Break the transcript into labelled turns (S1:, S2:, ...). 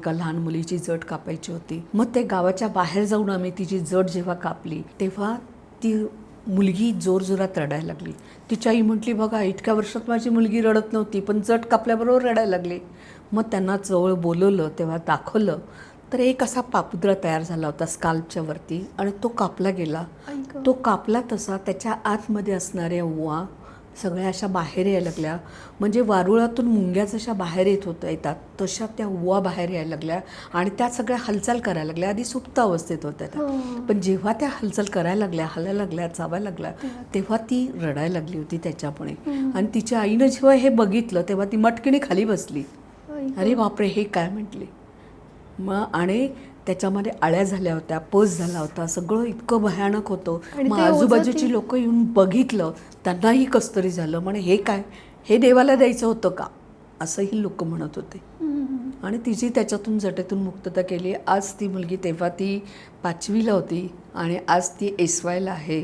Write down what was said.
S1: एका लहान मुलीची जड कापायची होती. मग ते गावाच्या बाहेर जाऊन आम्ही तिची जड जेव्हा कापली तेव्हा ती मुलगी जोरजोरात रडायला लागली. तिची आई म्हटली, बघा इतक्या वर्षात माझी मुलगी रडत नव्हती, पण जड कापल्याबरोबर रडायला लागली. मग त्यांना जवळ बोलवलं, तेव्हा दाखवलं तर एक असा पापुद्रा तयार झाला होता स्काल्पच्या वरती आणि तो कापला गेला. तो कापला तसा त्याच्या आतमध्ये असणाऱ्या उवा सगळ्या अशा बाहेर यायला लागल्या. म्हणजे वारुळातून मुंग्या जशा बाहेर येतात तशा त्या उवा बाहेर यायला लागल्या आणि त्या सगळ्या हालचाल करायला लागल्या. आधी सुप्त अवस्थेत होत्या त्या, पण जेव्हा त्या हालचाल करायला लागल्या, हलायला लागल्या, चावायला लागल्या, तेव्हा ती रडायला लागली होती त्याच्यापणे. आणि तिच्या आईनं जेव्हा हे बघितलं तेव्हा ती मटकीने खाली बसली. अरे बापरे, हे काय म्हटली. मग आणि त्याच्यामध्ये आळ्या झाल्या होत्या, पस झाला होता, सगळं इतकं भयानक होतं. मग आजूबाजूची लोक येऊन बघितलं, त्यांनाही कसतरी झालं. म्हणे हे काय, हे देवाला द्यायचं होतं का, असंही लोक म्हणत होते. आणि तिची त्याच्यातून जटेतून मुक्तता केली. आज ती मुलगी, तेव्हा ती 5वीला होती आणि आज ती SYला आहे.